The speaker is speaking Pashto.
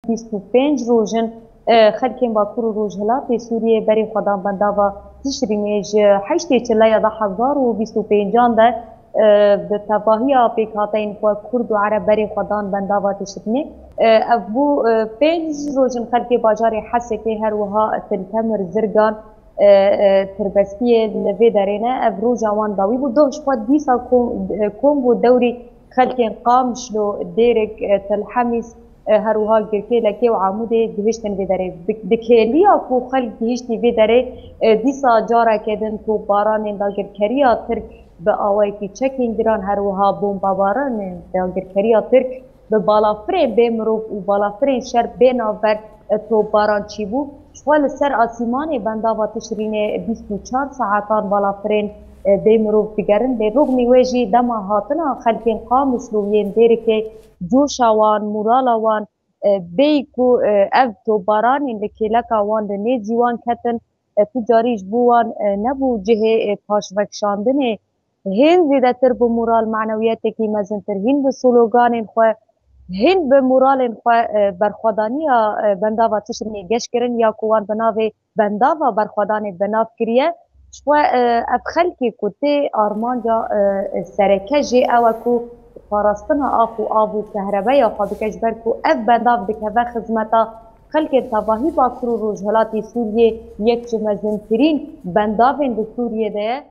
25 روژن خلکین باکور و روژهلات سوریه بری خدان بنداوا تشرینیج 8 چلای ده 1025 ده به تباهی پیکاتین و کرد و عرب بری خدان بنداوا تشرینی ابو 5 روژن خلکی باجار حسه که هر وها تلتمر زرگان تربسپیه لوی درینه ابرو جوان داوی بود دوش خود دیسا کوم بود دوری خلکین قام شلو دیرک تلحمیس هر وها گرکی لکی و عمود دهشتن وی داره دکیلیا کو خلک دهشتی وی داره دیسا جارا کدن تو باران داگر کریا ترک به آوای کی چکین گران هر وها بومبا باران داگر کریا ترک به بالافری بمروف و بالافری شر بیناور تو باران چی بود شوال سر آسیمان بنداوا تشرین 24 ساعتان بالافرین بمروف بگرن به رغم وجه دما هاتنا خلکین قامش لوین دیره که جوشاوان مورالاوان بیکو اف تو باران لکیلکا وان نیزیوان کتن تجاریش بوان نبو جه پاشوکشاندن هین زیده تر به مورال معنویت که مزن تر هین به سلوگان خواه هین به مورال خواه برخوادانی بنداوا تشرینی گش کرن یا کوان بناوی بنداوا برخوادانی بناو کریه شوه اف خلکی کتی آرمانجا سرکجی اوکو پاراستنا آبو کهربا یا خابکش برکو اف بنداو دکوه خزمتا خلک تواهی باکرو روزهلاتی سوریه یک جمزنترین بنداوین به سوریه ده